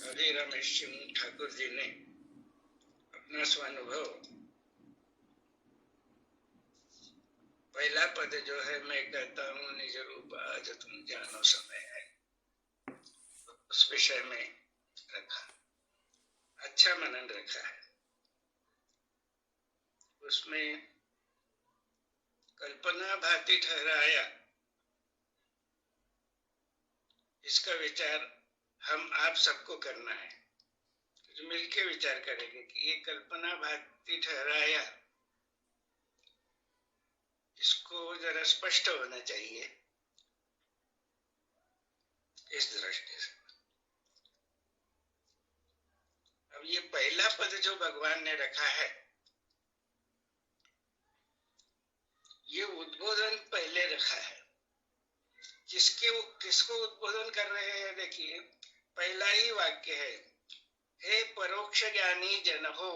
अभी रमेश सिंह ठाकुर जी ने अपना स्वानुभव, पहला पद जो है मैं कहता हूँ निज रूप आज तुम जानो समय है, उस विषय में रखा, अच्छा मनन रखा है। उसमें कल्पना भांति ठहराया, इसका विचार हम आप सबको करना है। तो मिलके विचार करेंगे कि ये कल्पना भांति ठहराया, इसको जरा स्पष्ट होना चाहिए इस दृष्टि से। अब ये पहला पद जो भगवान ने रखा है, ये उद्बोधन पहले रखा है। किसको उद्बोधन कर रहे हैं? देखिए, पहला ही वाक्य है, हे परोक्ष ज्ञानी जन हो।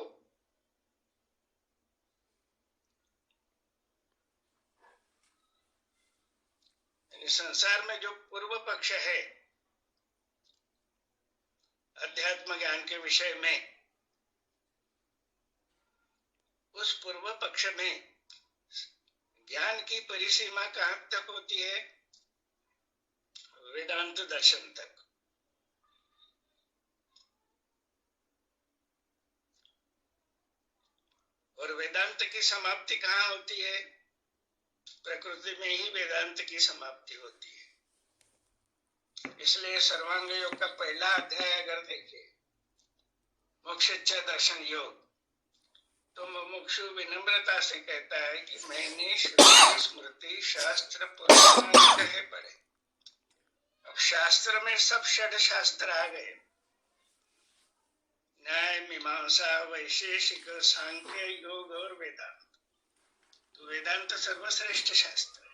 संसार में जो पूर्व पक्ष है अध्यात्म ज्ञान के विषय में, उस पूर्व पक्ष में ज्ञान की परिसीमा कहां तक होती है? वेदांत दर्शन तक। और वेदांत की समाप्ति कहां होती है? प्रकृति में ही वेदांत की समाप्ति होती है। इसलिए सर्वांग योग का पहला अध्याय अगर देखें, मोक्ष इच्छा दर्शन योग, तो मुमुक्षु विनम्रता से कहता है कि मैंने श्रुति स्मृति शास्त्र पुराण पढ़े। अब शास्त्र में सब षड शास्त्र आ गए, न्याय मीमांसा वैशेषिक सांख्य योग और वेदांत। तो वेदांत सर्वश्रेष्ठ शास्त्र है।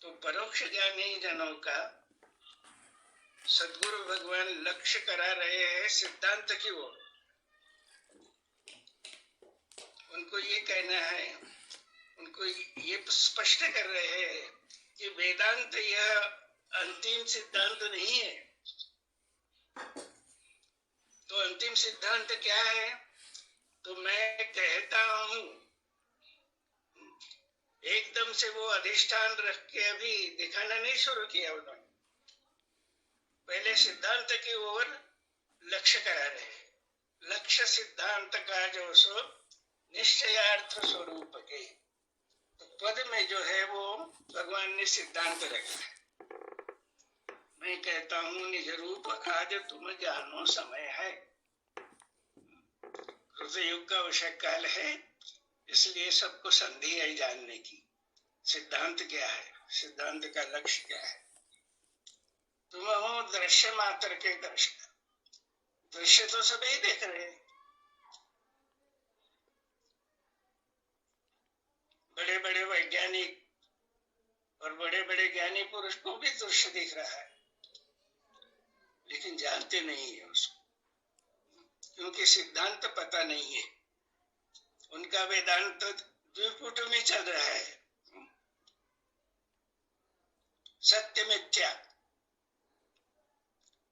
तो परोक्ष ज्ञानी जनों का सद्गुरु भगवान लक्ष्य करा रहे हैं सिद्धांत की ओर। उनको ये कहना है, उनको ये स्पष्ट कर रहे हैं कि वेदांत यह अंतिम सिद्धांत नहीं है। तो अंतिम सिद्धांत क्या है? तो मैं कहता हूं, एकदम से वो अधिष्ठान रख के अभी दिखाना नहीं शुरू किया उन्होंने। पहले सिद्धांत की ओर लक्ष्य करा रहे हैं। लक्ष्य सिद्धांत का जो सो निश्चयार्थ स्वरूप के, तो पद में जो है वो भगवान ने सिद्धांत रखा है। मैं कहता हूं निज रूप आज तुम जानो समय है। युग का विषय काल है, इसलिए सबको संधि है जानने की। सिद्धांत क्या है? सिद्धांत का लक्ष्य क्या है? तुम हो दृश्य मात्र के दर्शक। दृश्य तो सभी देख रहे हैं, बड़े बड़े वैज्ञानिक और बड़े बड़े ज्ञानी पुरुष को भी दृश्य दिख रहा है, लेकिन जानते नहीं है उसको, क्योंकि सिद्धांत पता नहीं है। उनका वेदांत द्विपुट में चल रहा है, सत्य मिथ्या।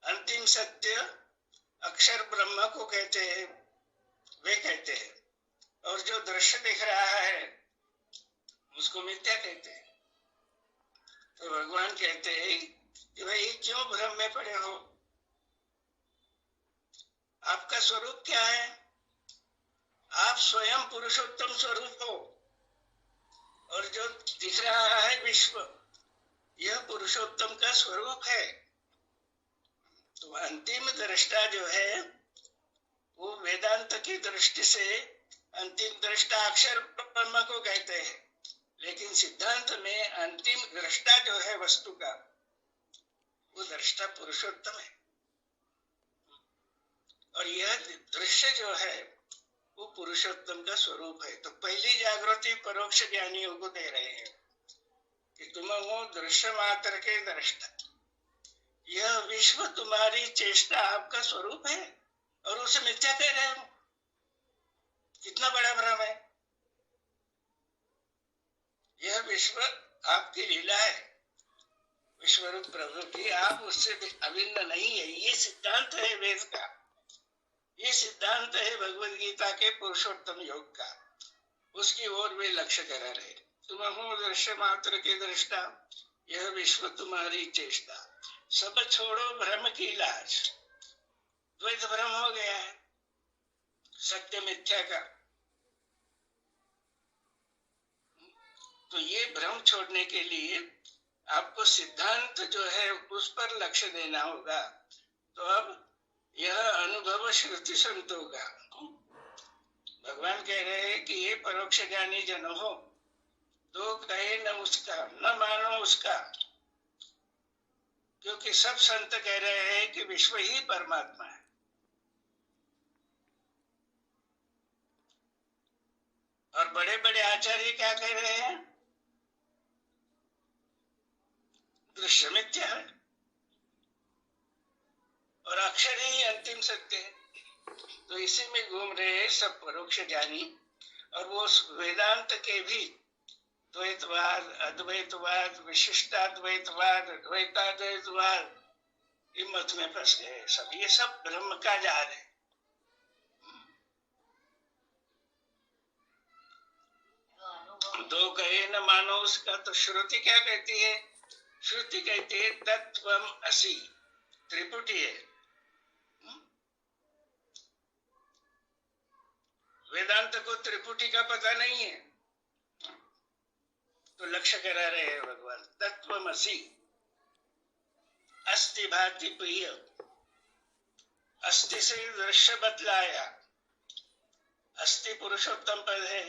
अंतिम सत्य अक्षर ब्रह्म को कहते हैं, वे कहते हैं, और जो दृश्य दिख रहा है उसको मिथ्या कहते हैं। तो भगवान कहते हैं कि भाई क्यों भ्रम में पड़े हो? आपका स्वरूप क्या है? आप स्वयं पुरुषोत्तम स्वरूप हो, और जो दिख रहा है विश्व, यह पुरुषोत्तम का स्वरूप है। तो अंतिम दृष्टा जो है वो वेदांत की दृष्टि से अंतिम दृष्टा अक्षर ब्रह्म को कहते हैं, लेकिन सिद्धांत में अंतिम दृष्टा जो है वस्तु का, वो दृष्टा पुरुषोत्तम है। और यह दृश्य जो है वो पुरुषोत्तम का स्वरूप है। तो पहली जागृति परोक्ष ज्ञानियों को दे रहे हैं कि तुम हो दृश्य मात्र के दृष्टा। यह विश्व तुम्हारी चेष्टा आपका स्वरूप है, और उसे मिथ्या कह रहे हो। कितना बड़ा भ्रम है! यह विश्व आपकी लीला है, विश्वरूप प्रभु की, आप उससे अभिन्न नहीं है। ये सिद्धांत है वेद का, ये सिद्धांत है भगवद गीता के पुरुषोत्तम योग का। उसकी ओर वे लक्ष्य करा रहे। तुम हो दृश्य मात्र के दृष्टा, यह विश्व तुम्हारी चेष्टा। सब छोड़ो भ्रम की लाज। द्वैत भ्रम हो गया है सत्य मिथ्या का, तो ये भ्रम छोड़ने के लिए आपको सिद्धांत जो है उस पर लक्ष्य देना होगा। तो अब यह अनुभव श्रुति संतों का, भगवान कह रहे हैं कि ये परोक्ष ज्ञानी जन हो तो कहे न उसका, न मानो उसका, क्योंकि सब संत कह रहे हैं कि विश्व ही परमात्मा है। और बड़े बड़े आचार्य क्या कह रहे हैं? दृश्य मिथ्या है और अक्षर ही अंतिम सत्य है। तो इसी में घूम रहे हैं सब परोक्ष ज्ञानी। और वो वेदांत के भी द्वैतवाद, अद्वैतवाद, विशिष्टाद्वैतवाद, द्वैताद्वैतवाद, इस मत में फंस गए सब। ये सब ब्रह्म का जाल है। दो कहे न मानो उसका, तो श्रुति क्या कहती है? श्रुति कहती है तत्वम असि, त्रिपुटी है। वेदांत को त्रिपुटी का पता नहीं है, तो लक्ष्य करा रहे हैं भगवान। तत्वमसि, अस्ति भाति प्रिय, अस्ति से दृश्य बतलाया। अस्ति पुरुषोत्तम पद है,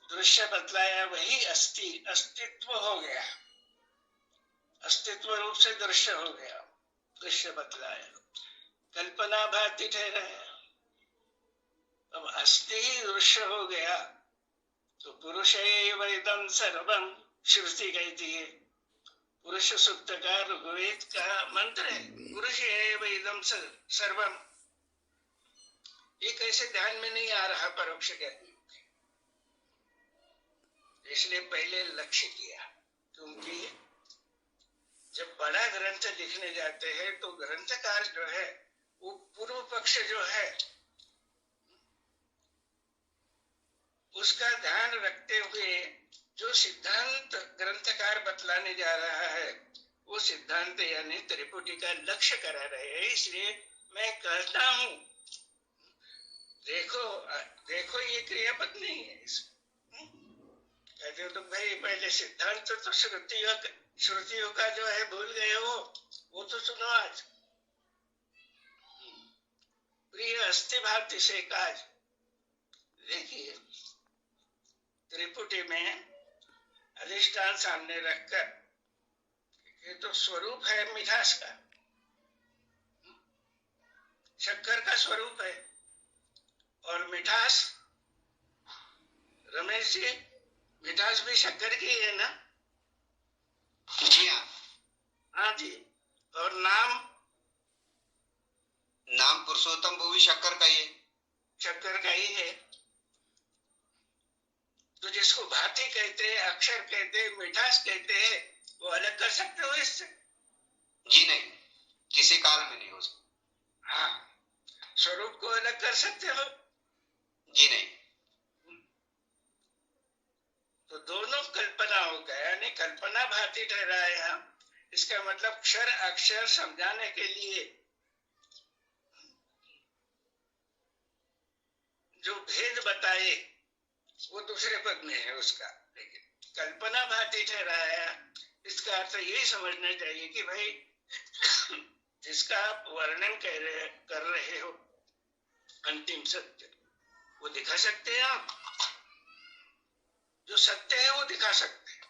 दृश्य बतलाया वही अस्ति, अस्तित्व हो गया, अस्तित्व रूप से दृश्य हो गया, दृश्य बतलाया। कल्पना भाति ठहराया, अब अस्ति ही दृश्य हो गया। तो पुरुष एव इदं सर्वम, श्रुति कहती है। पुरुष सूक्त का, ऋग्वेद का मंत्र है, पुरुष एव इदं सर्वम। ये कैसे ध्यान में नहीं आ रहा परोक्ष ज्ञानी? इसलिए पहले लक्ष्य किया, क्योंकि जब बड़ा ग्रंथ लिखने जाते हैं तो ग्रंथकार जो है वो पूर्व पक्ष जो है उसका ध्यान रखते हुए जो सिद्धांत ग्रंथकार बतलाने जा रहा है वो सिद्धांत यानी त्रिपुटी का लक्ष्य करा रहे हैं। इसलिए मैं कहता हूं, देखो देखो ये क्रियापद नहीं है इसमें। कहते हो तो भाई पहले सिद्धांत तो श्रुतियों का जो है भूल गए हो, वो तो सुनो आज। प्रिय अस्ति भाति से काज। देखिए त्रिपुटी में अधिष्ठान सामने रखकर, ये तो स्वरूप है मिठास का, शक्कर का स्वरूप है। और मिठास, रमेश जी, मिठास भी शक्कर की है ना? जी हाँ। हाँ जी। और नाम पुरुषोत्तम, वो भी शक्कर का ही है, शक्कर का ही है। तो जिसको भांति कहते हैं, अक्षर कहते हैं, मिठास कहते हैं, वो अलग कर सकते हो इससे? जी नहीं, किसी काल में नहीं हो सकता। हाँ, स्वरूप को अलग कर सकते हो? जी नहीं। तो दोनों कल्पनाओं का, यानी कल्पना भांति ठहराया। इसका मतलब क्षर अक्षर समझाने के लिए जो भेद बताए वो दूसरे पद में है उसका, लेकिन कल्पना भांति ठहराया। इसका अर्थ यही समझना चाहिए कि भाई जिसका आप वर्णन कर रहे हो अंतिम सत्य, वो दिखा सकते हैं आप? जो सत्य है वो दिखा सकते हैं।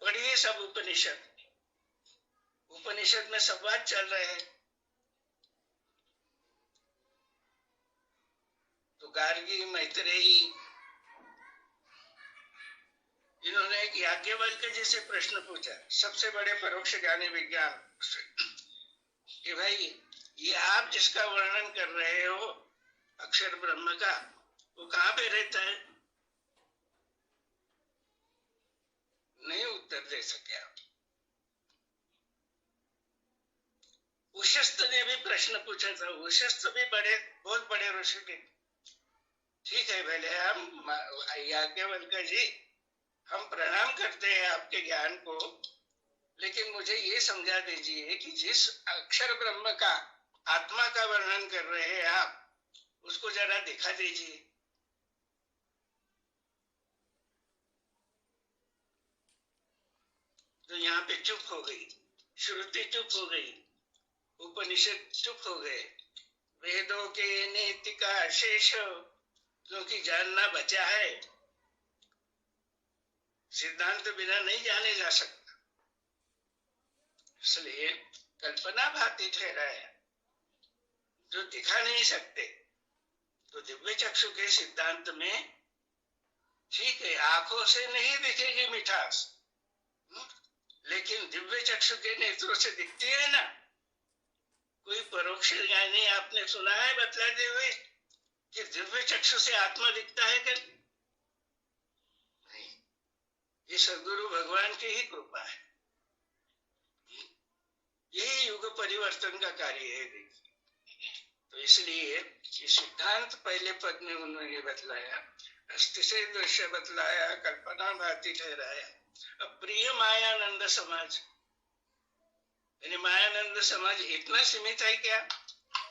पढ़िए सब उपनिषद, उपनिषद में संवाद चल रहे हैं। तो गार्गी, मैत्रेयी, इन्होंने एक याज्ञवल्क्य जी से प्रश्न पूछा, सबसे बड़े परोक्ष ज्ञानी विज्ञान से, कि भाई ये आप जिसका वर्णन कर रहे हो अक्षर ब्रह्म का, वो कहाँ पे रहता है? उत्तर दे सके आप। उशस्त ने भी प्रश्न पूछा था। उशस्त भी बहुत बड़े ऋषि थे। ठीक है भले हम याज्ञवल्क्य जी, हम प्रणाम करते हैं आपके ज्ञान को, लेकिन मुझे ये समझा दीजिए कि जिस अक्षर ब्रह्म का, आत्मा का वर्णन कर रहे हैं आप, उसको जरा दिखा दीजिए। तो यहाँ पे चुप हो गई, श्रुति चुप हो गई, उपनिषद चुप हो गए, वेदों के नीति का शेष क्योंकि जानना बचा है, सिद्धांत बिना नहीं जाने जा सकता, इसलिए कल्पना भाती ठहराया। जो दिखा नहीं सकते तो दिव्य चक्षु के सिद्धांत में ठीक है, आंखों से नहीं दिखेगी मिठास, लेकिन दिव्य चक्षु के नेत्रों से दिखती है ना। कोई परोक्ष ज्ञानी आपने सुना है बतलाते हुए कि दिव्य चक्षु से आत्मा दिखता है क्या? नहीं, ये सदगुरु भगवान की ही कृपा है। यही युग परिवर्तन का कार्य है। देखिए, तो इसलिए ये सिद्धांत पहले पद में उन्होंने बतलाया, अस्थि से दृश्य बतलाया, कल्पना भाती ठहराया। अब प्रिय मायानंद समाज, यानी मायानंद समाज इतना सीमित है क्या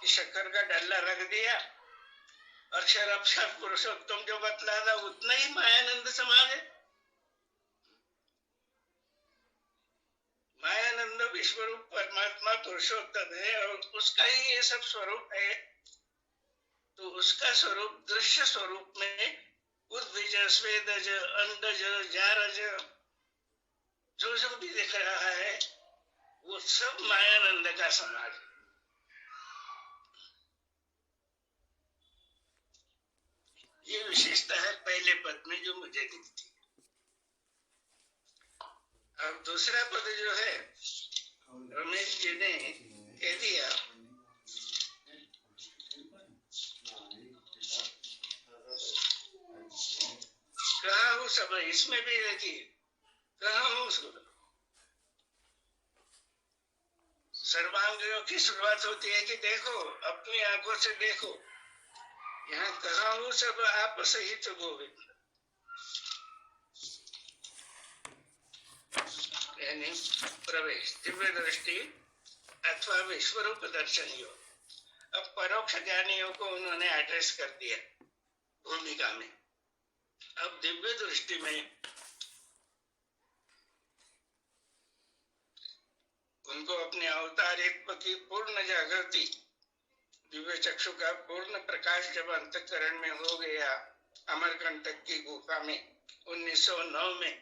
कि शक्कर का डल्ला रख दिया, अक्षर अक्षर पुरुषोत्तम जो बतला था उतना ही मायानंद समाज है? मायानंद विश्वरूप परमात्मा पुरुषोत्तम है और उसका ही ये सब स्वरूप है। तो उसका स्वरूप दृश्य स्वरूप में उद्भिज, स्वेदज, अंडज, जारज जो जो भी दिख रहा है वो सब मायानंद का समाज है। ये विशेषता है पहले पद में जो मुझे दिखती है। अब दूसरा पद जो है रमेश जी ने कह दिया, कहा हूं सब, इसमें भी देखिए कहा हूं सर्वांगियों की शुरुआत होती है कि देखो, अपनी आंखों से देखो। यहाँ कहा हूं सब आप सहित गोविंद, यानी प्रवेश, दिव्य दृष्टि अथवा विश्वरूप दर्शन योग। अब परोक्ष ज्ञानियों को उन्होंने एड्रेस कर दिया भूमिका में। अब दिव्य दृष्टि में उनको अपने अवतारित्व की पूर्ण जागृति, दिव्य चक्षु का पूर्ण प्रकाश जब अंतःकरण में हो गया अमरकंटक की गुफा में 1909 में,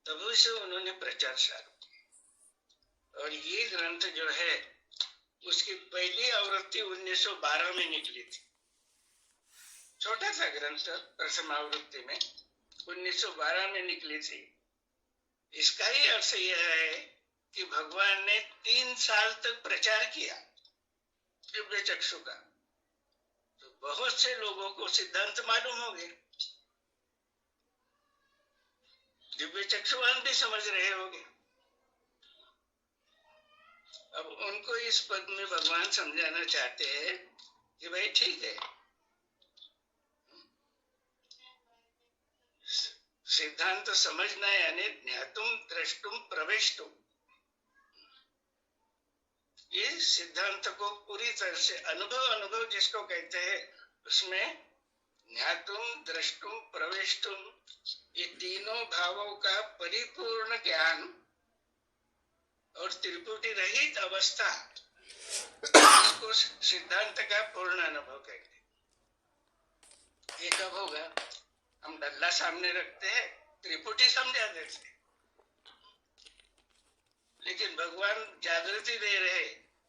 तभी से उन्होंने प्रचार शुरू किया। और ये ग्रंथ जो है उसकी पहली आवृत्ति 1912 में निकली थी। छोटा सा ग्रंथ, प्रथम आवृत्ति में 1912 में निकली थी। इसका ही अर्थ यह है कि भगवान ने 3 साल तक प्रचार किया दिव्य चक्षु का, तो बहुत से लोगों को सिद्धांत मालूम हो गए, दिव्य चक्षुवान भी समझ रहे होंगे। अब उनको इस पद में भगवान समझाना चाहते हैं कि भाई ठीक है, सिद्धांत समझना यानी ज्ञातुम द्रष्टुम प्रवेष्टुम, ये सिद्धांत को पूरी तरह से अनुभव जिसको कहते हैं, उसमें ज्ञातुम द्रष्टुम प्रवेष्टुम, ये तीनों भावों का परिपूर्ण ज्ञान और त्रिपुटी रहित अवस्था, इसको सिद्धांत का पूर्ण अनुभव कहते हैं। ये कब होगा? हम डल्ला सामने रखते हैं, त्रिपुटी समझा देते हैं, लेकिन भगवान जागृति दे रहे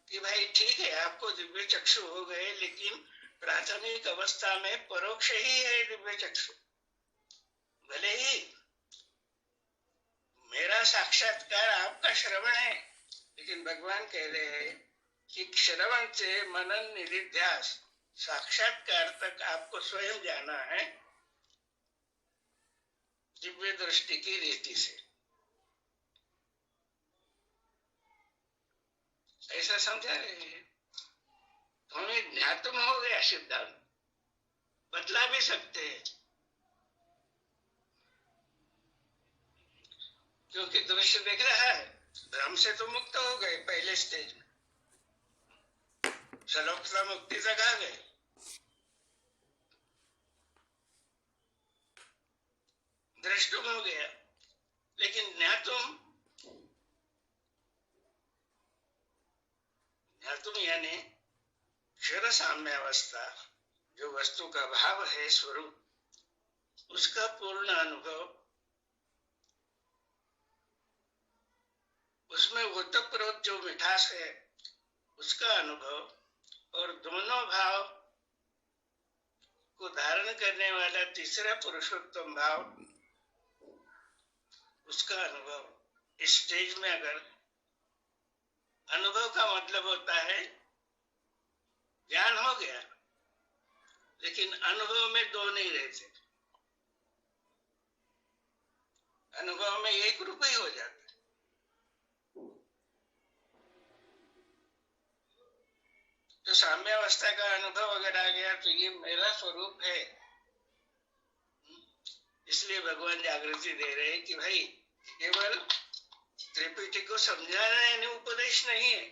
कि भाई ठीक है, आपको दिव्य चक्षु हो गए, लेकिन प्राथमिक अवस्था में परोक्ष ही है दिव्य चक्षु। भले ही मेरा साक्षात्कार आपका श्रवण है, लेकिन भगवान कह रहे हैं कि श्रवण से मनन निधिध्यास साक्षात्कार तक आपको स्वयं जाना है दिव्य दृष्टि की रीति से। ऐसा समझा रहे हैं। तो हमें ज्ञातम हो गया सिद्धांत, बदला भी सकते हैं, क्योंकि दृश्य दिख रहा है। भ्रम से तो मुक्त हो गए पहले स्टेज में, सलोकता मुक्ति तक आ गए। दृष्टुम हो गया, लेकिन ज्ञातुम यानी क्षर साम्य अवस्था, जो वस्तु का भाव है, स्वरूप, उसका पूर्ण अनुभव, उसमें ओतप्रोत जो मिठास है उसका अनुभव, और दोनों भाव को धारण करने वाला तीसरा पुरुषोत्तम भाव, उसका अनुभव। इस स्टेज में अगर अनुभव का मतलब होता है ज्ञान हो गया, लेकिन अनुभव में दो नहीं रहते, अनुभव में एक रूप ही हो जाता। तो साम्यावस्था का अनुभव अगर आ गया तो ये मेरा स्वरूप है। इसलिए भगवान जागृति दे रहे हैं कि भाई केवल त्रिपिटक को समझाना यानी उपदेश नहीं है।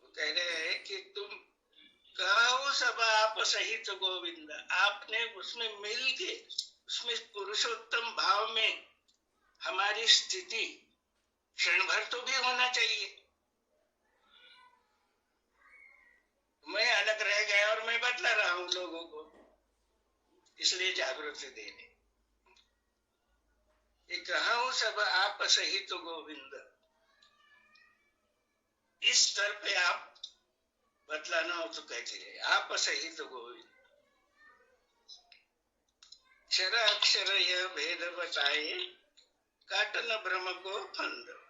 वो कह रहे हैं कि तुम कहो सब आप सहित गोविंद, आपने उसमें मिल के, उसमें पुरुषोत्तम भाव में हमारी स्थिति क्षण भर तो भी होना चाहिए। मैं अलग रह गया और मैं बतला रहा हूं लोगों को, इसलिए जागृति देने। ये कहा सब आप सहित गोविंद, इस स्तर पे आप बतलाना हो तो कहते रहे आप सहित गोविंद। क्षर अक्षर यह भेद बताए, काटन भ्रम को फंद।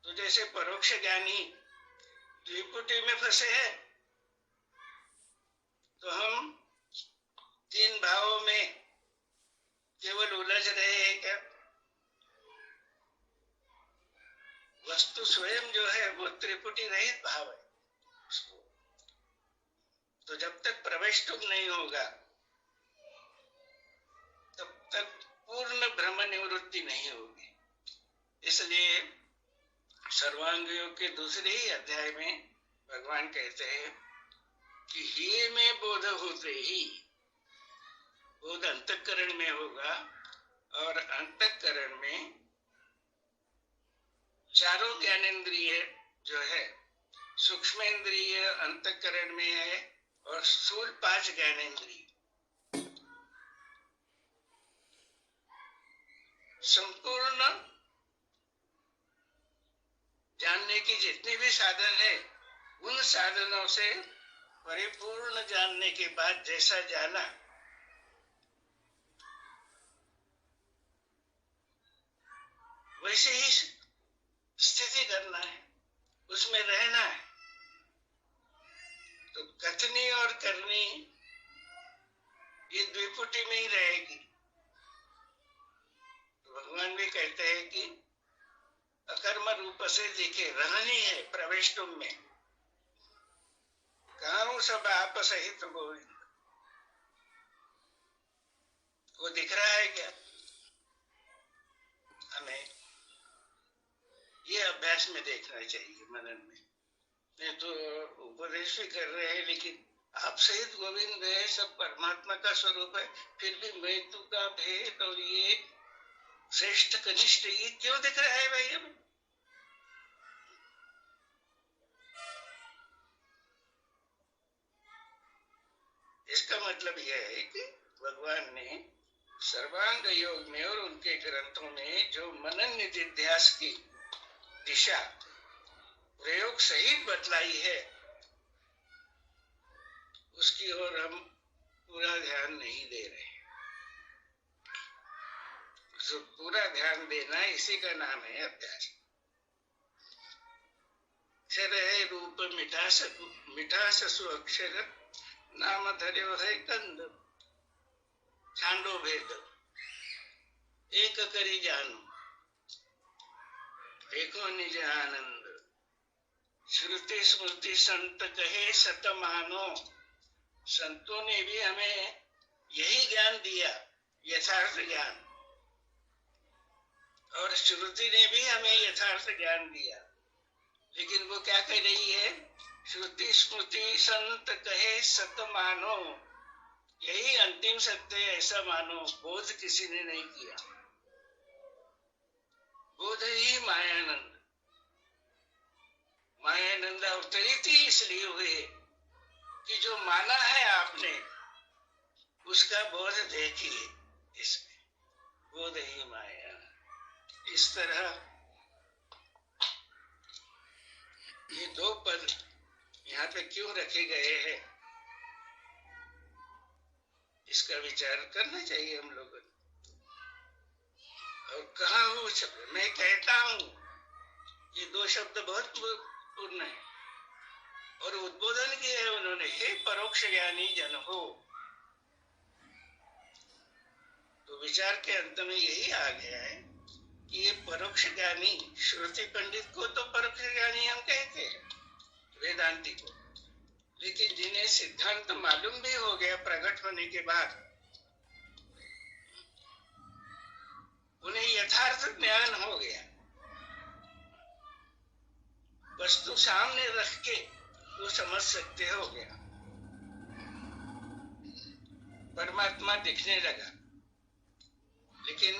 तो जैसे परोक्ष ज्ञानी त्रिपुटी में फंसे हैं, तो हम तीन भावों में केवल उलझ रहे हैं क्या? वस्तु स्वयं जो है वो त्रिपुटी रहित भाव है उसको। तो जब तक प्रवेष्टुक नहीं होगा तब तक पूर्ण भ्रम निवृत्ति नहीं होगी। इसलिए सर्वांग योग के दूसरे ही अध्याय में भगवान कहते हैं कि ही में बोध होते ही, बोध अंतःकरण में होगा, और अंतःकरण में चारों ज्ञानेन्द्रिय जो है, सूक्ष्म इंद्रिय अंतःकरण में है और स्थूल 5 ज्ञानेन्द्रिय, संपूर्ण जानने की जितने भी साधन है, उन साधनों से परिपूर्ण जानने के बाद जैसा जाना, वैसे ही स्थिति करना है, उसमें रहना है। तो कथनी और करनी ये द्विपुटी में ही रहेगी। तो भगवान भी कहते हैं कि अकर्म रूप से दिखे, रहनी है प्रवेश तुम में। कहूं सब आप सहित गोविंद, वो दिख रहा है क्या हमें? ये अभ्यास में देखना चाहिए, मनन में। नहीं तो उपदेश भी कर रहे हैं, लेकिन आप सहित गोविंद है, सब परमात्मा का स्वरूप है, फिर भी मैं तू का भेद और ये श्रेष्ठ कनिष्ठ, ये क्यों दिख रहा है भाई हमें? इसका मतलब यह है कि भगवान ने सर्वांग योग में और उनके ग्रंथों में जो मनन निधिध्यास की दिशा प्रयोग सहित बतलाई है, उसकी ओर हम पूरा ध्यान नहीं दे रहे। तो पूरा ध्यान देना, इसी का नाम है अभ्यास। अक्षर है रूप मिठास सु अक्षर, नाम धर्यो है कंद। छांडो भेद एक करी जानो, देखो निज आनंद। श्रुति स्मृति संत कहे सत मानो। संतों ने भी हमें यही ज्ञान दिया, यथार्थ ज्ञान, और श्रुति ने भी हमें यथार्थ ज्ञान दिया। लेकिन वो क्या कह रही है? श्रुति स्मृति संत कहे सत मानो, यही अंतिम सत्य है ऐसा मानो। बोध किसी ने नहीं किया। बोध ही मायानंद। मायानंद अवतरित ही इसलिए हुए कि जो माना है आपने उसका बोध देखिए इसमें। बोध ही माया। इस तरह ये दो पद यहाँ पे क्यों रखे गए हैं, इसका विचार करना चाहिए हम लोगों को। और कहा वो शब्द मैं कहता हूं, ये दो शब्द बहुत पूर्ण है। और उद्बोधन किया है उन्होंने, हे परोक्ष ज्ञानी जन हो। तो विचार के अंत में यही आ गया है कि ये परोक्ष ज्ञानी, श्रुति पंडित को तो परोक्ष ज्ञानी हम कहते हैं, वेदांती को। लेकिन जिन्हें सिद्धांत मालूम भी हो गया प्रकट होने के बाद, उन्हें यथार्थ ज्ञान हो गया। वस्तु सामने रख के वो समझ सकते हो गया। परमात्मा दिखने लगा। लेकिन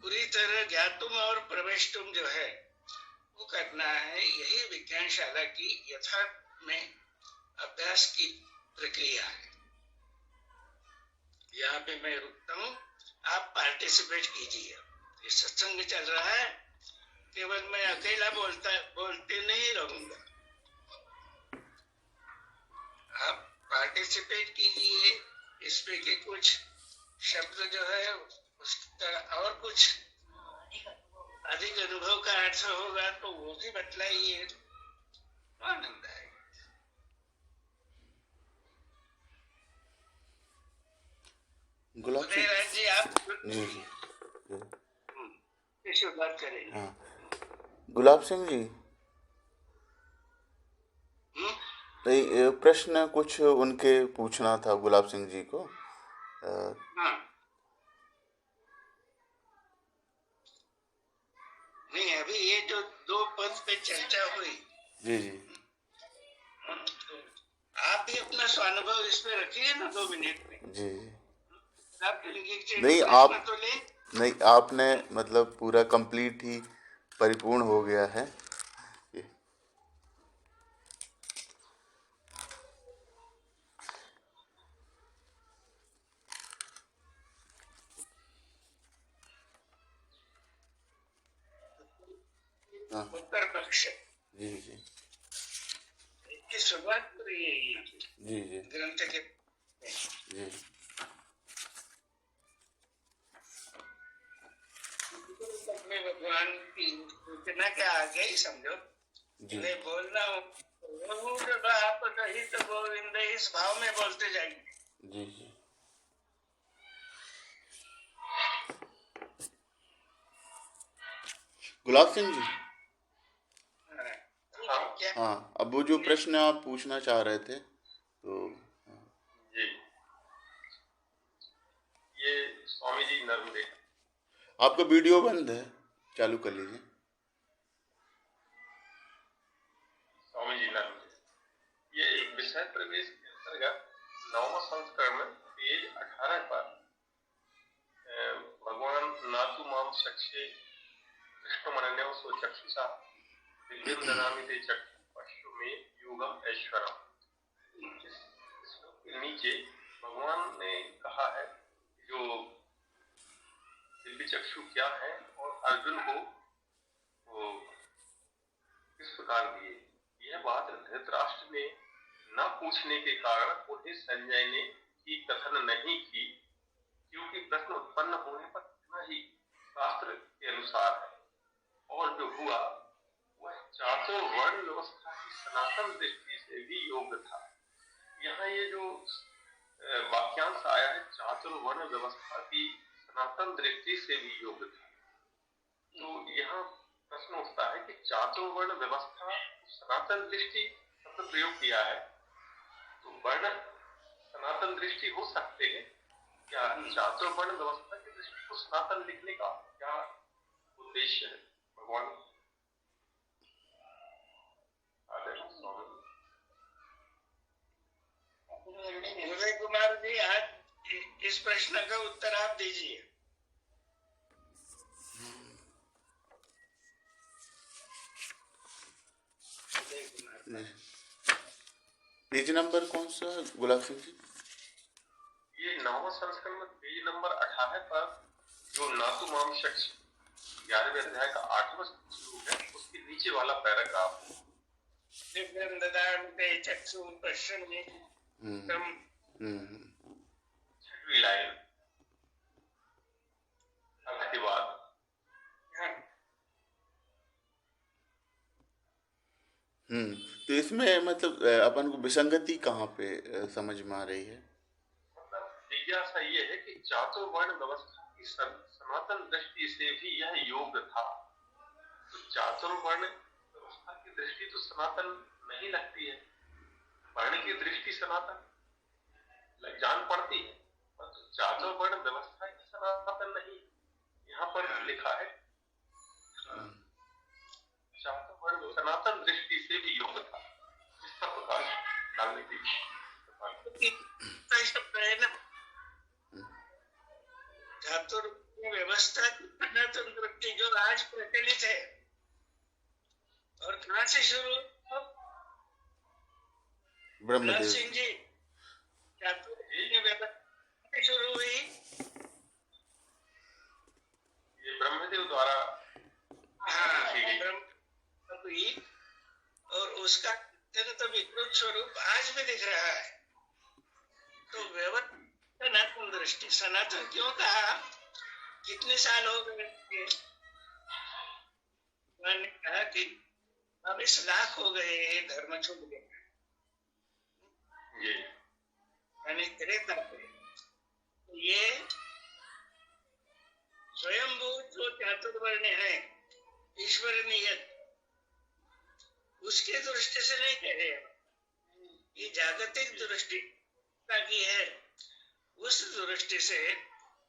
पूरी तरह ज्ञातुम और प्रवेशतुम जो है वो करना है। यही विज्ञानशाला की यथार्थ में अभ्यास की प्रक्रिया है। यहाँ पे मैं रुकता हूँ, आप पार्टिसिपेट कीजिए। ये सत्संग चल रहा है, केवल मैं अकेला बोलते नहीं रहूंगा। आप पार्टिसिपेट कीजिए। इसमें के कुछ शब्द जो है उसका और कुछ अधिक अनुभव का अर्थ होगा तो वो भी बतलाइए, आनंद आएगा। गुलाब सिंह जी आप जी शुरुआत करेंगे। हाँ, गुलाब सिंह जी, नहीं प्रश्न कुछ उनके पूछना था गुलाब सिंह जी को। हाँ, नहीं अभी ये जो दो पद पे चर्चा हुई, जी जी, तो आप भी अपना स्वानुभव इस पे रखिए ना 2 मिनट में। जी आप नहीं आप तो ले। नहीं, आपने मतलब पूरा कंप्लीट ही परिपूर्ण हो गया है ये। हाँ उत्तर पक्ष जी जी की शुरुआत हो रही है जी जी ग्रंथ के। जी में भगवान की सूचना के आगे ही समझो, जी बोलना आप सहित गोविंद इस भाव में बोलते जाएंगे। जी जी गुलाब सिंह जी, हाँ अब वो जो प्रश्न आप पूछना चाह रहे थे तो जी, ये स्वामी जी नर्मदे। आपका वीडियो बंद है, चालू कर लीजिए। स्वामी जी नर्मदे, ये एक विषय प्रवेश के अंतर्गत 9वां संस्करण में पेज 18 पर भगवान नातु माम सक्षे कृष्णमनन्यव सो चक्षुषा दिव्यम ददामि ते चक्षु में योगम ऐश्वरम, इसके नीचे भगवान ने कहा है जो दिव्य चक्षु क्या है और अर्जुन को वो किस प्रकार दिए। यह बात धृतराष्ट्र ने न पूछने के कारण उन्हें संजय ने की कथन नहीं की, क्योंकि प्रश्न उत्पन्न होने पर इतना ही शास्त्र के अनुसार है। और जो हुआ वह चातुर वर्ण व्यवस्था की सनातन दृष्टि से भी योग्य था। यहाँ ये जो वाक्यांश आया है चातुर वर्ण व्यवस्था की सनातन दृष्टि से भी योग्य था, तो यहाँ प्रश्न उठता है कि चातुर्वर्ण व्यवस्था सनातन दृष्टि शब्द प्रयोग किया है, तो वर्ण सनातन दृष्टि हो सकते हैं क्या? चातुर्वर्ण व्यवस्था की दृष्टि को सनातन लिखने का क्या उद्देश्य है? भगवान उदय कुमार जी, आज इस प्रश्न का उत्तर आप दीजिए। पेज नंबर कौन सा गुलाब सिंह जी? ये 9वां संस्करण में पेज नंबर 18 पर जो नातु माम शख्स 11वें अध्याय का 8वां श्लोक है, उसके नीचे वाला पैराग्राफ दिव्यं ददामि चक्षुं पश्यन्ति तम 6वीं लाइन अर्थ के बाद। तो इसमें मतलब अपन को विसंगति कहाँ पे समझ में आ रही है? मतलब जिज्ञासा ये है कि चातुर्वर्ण व्यवस्था की सनातन दृष्टि से भी यह योग्य था, तो चातुर्वर्ण व्यवस्था की दृष्टि तो सनातन नहीं लगती है, वर्ण की दृष्टि सनातन जान पड़ती है, परंतु चातुर्वर्ण व्यवस्था की सनातन नहीं। यहाँ पर लिखा है चातुर्वर्ण सनातन दृष्टि से भी योग्य था, इसका प्रकाश डालने की चातुर्वर्ण व्यवस्था की सनातन दृष्टि जो आज प्रचलित है, और कहाँ से शुरू? ब्रह्मदेव सिंह जी, चातुर्वर्ण व्यवस्था से शुरू हुई। ये ब्रह्मदेव द्वारा हुई, और उसका अत्यंत विकृत स्वरूप आज भी दिख रहा है। तो व्यवस्था सनातन दृष्टि, सनातन क्यों कहा? कितने साल हो गए? मैंने कहा कि 22 लाख हो गए धर्म छूट गए, यानी त्रेता पे। ये स्वयंभू जो चातुर्वर्ण है, ईश्वर नियत, उसकी दृष्टि से नहीं कह रहे, ये जागतिक दृष्टि की है। उस दृष्टि से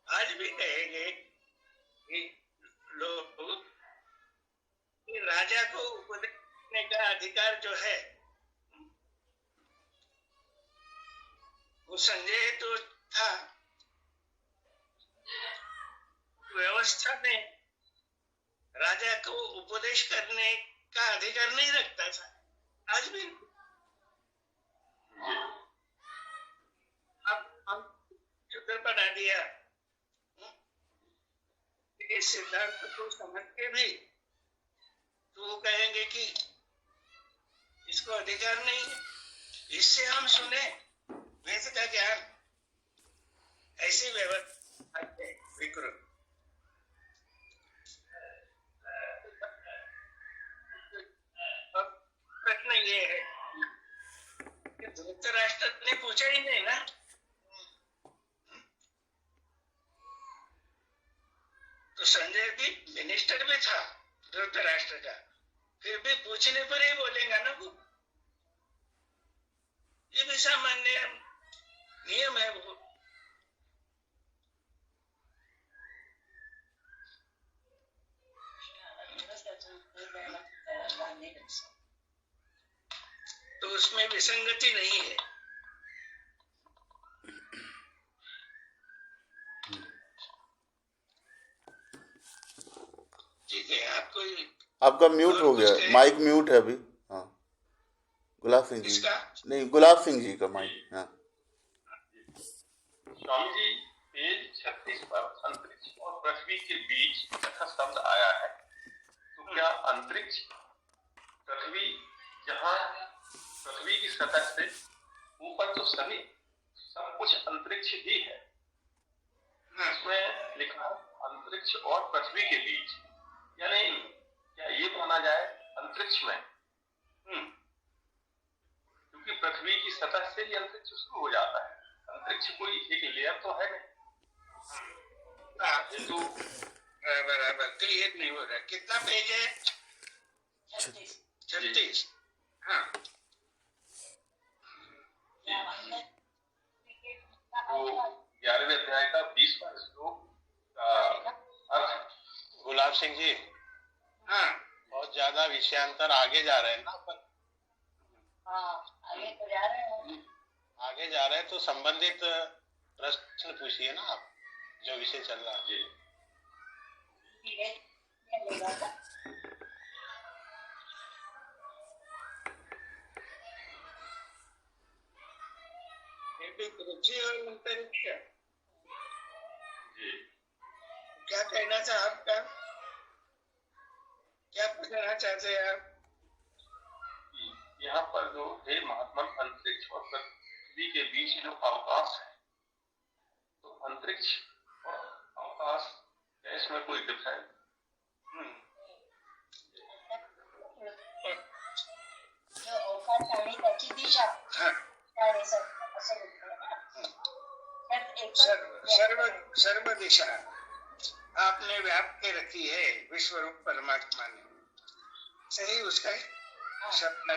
आज भी कहेंगे कि लोग राजा को उपदेश देने का अधिकार जो है, वो संजय तो था, व्यवस्था में राजा को उपदेश करने का अधिकार नहीं रखता था, आज भी। अब हम शुद्ध बना दिया, इस सिद्धांत को समझ के भी तो वो कहेंगे कि इसको अधिकार नहीं है। इससे हम सुने वेद का ज्ञान, ऐसी व्यवस्था विकृत। प्रश्न ये है कि धृतराष्ट्र ने पूछा ही नहीं ना, तो संजय भी मिनिस्टर भी था धृतराष्ट्र का, फिर भी पूछने पर ही बोलेगा ना वो। ये भी सामान्य नियम है वो। तो उसमें विसंगति नहीं है। ठीक है, आपका म्यूट हो गया, माइक म्यूट है अभी। हाँ, गुलाब सिंह जी। नहीं, गुलाब सिंह जी का माइक। हाँ, स्वामी जी, पेज 36 पर अंतरिक्ष और पृथ्वी के बीच तथा शब्द आया है, तो क्या अंतरिक्ष पृथ्वी, जहाँ पृथ्वी की सतह से ऊपर तो सभी सब कुछ अंतरिक्ष ही है, इसमें लिखा अंतरिक्ष और पृथ्वी के बीच, यानी क्या ये माना जाए अंतरिक्ष में? क्योंकि पृथ्वी की सतह से ही अंतरिक्ष शुरू हो जाता है, अंतरिक्ष कोई एक लेयर तो है नहीं। तो बराबर क्लियर नहीं हो रहा। कितना पेज है? 36। हाँ, तो 11वें अध्याय का 20वां श्लोक का अर्थ। गुलाब सिंह जी, हाँ, बहुत ज्यादा विषयांतर आगे जा रहे हैं ना अपन। आगे तो जा रहे हैं। आगे जा रहे हैं तो संबंधित प्रश्न पूछिए ना आप, जो विषय चल रहा है। पृथ्वी और अंतरिक्ष, क्या कहना था आपका? क्या पूछना चाहते हैं आप? यहाँ पर जो है महात्मा, अंतरिक्ष और पृथ्वी के बीच जो अवकाश है, तो अंतरिक्ष और अवकाश, इसमें कोई डिफरेंस? जो अवकाश आणि त्याची दिशा सर्व दिशा आपने व्याप्त के रखी है विश्व रूप परमात्मा ने, सही? उसका सपना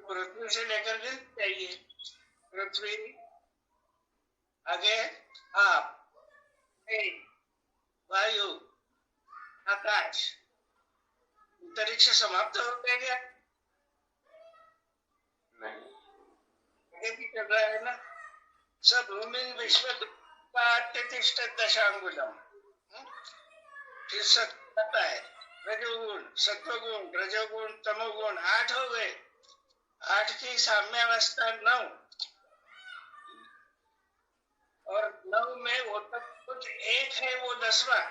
पृथ्वी से लेकर दिन चाहिए। पृथ्वी, आगे आप, वायु, आकाश, अंतरिक्ष समाप्त हो गया? नहीं, ये भी कर रहा है ना। सब भूमि विश्व तिष्ठ दशांगुलम। फिर सत्ता है रजोगुण, सत्वगुण, रजोगुण, तमोगुण, 8 हो गए। 8 की साम्यावस्था 9, और 9 में वो तक कुछ एक है, वो 10वां।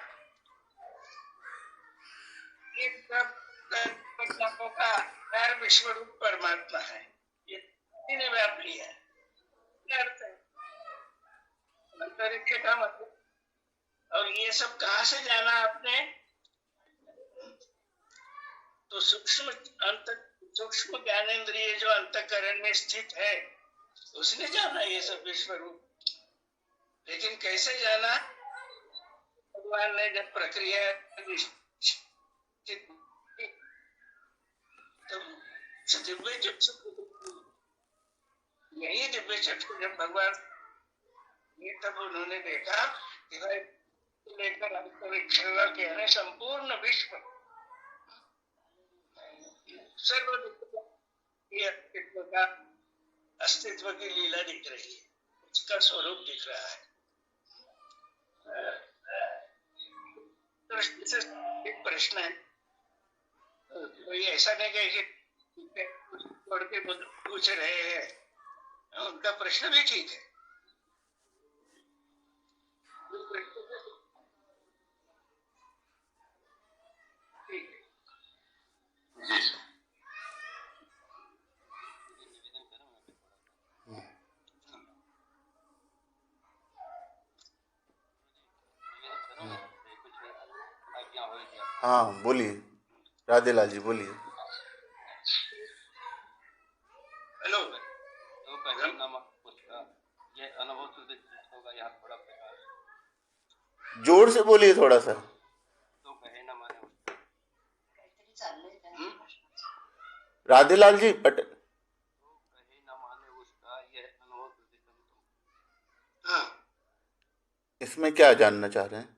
एक तत्वों का हर विश्व रूप परमात्मा है, ये ने व्याप लिया है। क्या अर्थ है अंतरिक्ष का मतलब? और ये सब कहाँ से जाना आपने? तो सूक्ष्म ज्ञानेन्द्रिय जो अंतःकरण में स्थित है, उसने जाना ये सब विश्व रूप। लेकिन कैसे जाना? भगवान ने जब प्रक्रिया तो दिव्य चक्षु, यही दिव्य चक्षु जब भगवान ये, तब उन्होंने देखा कि भाई लेकर अंतरिक्ष कहने संपूर्ण विश्व सर्व अस्तित्व का, अस्तित्व की लीला दिख रही है, उसका स्वरूप दिख रहा है। दृष्टि से एक प्रश्न है, कोई ऐसा नहीं कि छोड़ के पूछ रहे हैं, उनका प्रश्न भी ठीक है। हाँ बोलिए, राधेलाल जी बोलिए। हेलो, तो कहीं नमक उसका ये अनुभव सिद्ध होगा, यहाँ थोड़ा प्रकाश जोर से बोलिए थोड़ा सा। तो कहे न माने उसका, काहीतरी चाललंय त्यांना प्रश्नाचं। राधेलाल जी तो कहे न माने उसका ये अनुभव सिद्ध। हाँ, इसमें क्या जानना चाह रहे हैं?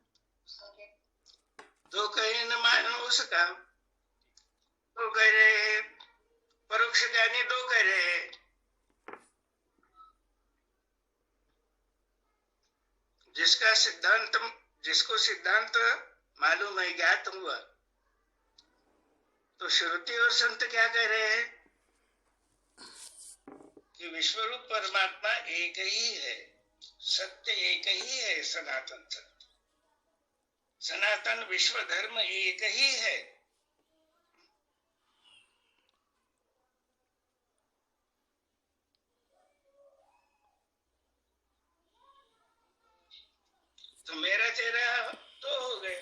तो कहीं न मानो उसका, तो कह रहे हैं परोक्ष ज्ञानी, दो कह रहे हैं। जिसका सिद्धांत, जिसको सिद्धांत मालूम है, ज्ञात हुआ, तो श्रुति और संत क्या कह रहे हैं कि विश्वरूप परमात्मा एक ही है, सत्य एक ही है, सनातन सत्य, सनातन विश्व धर्म एक ही है। तो मेरा तेरा दो हो गए,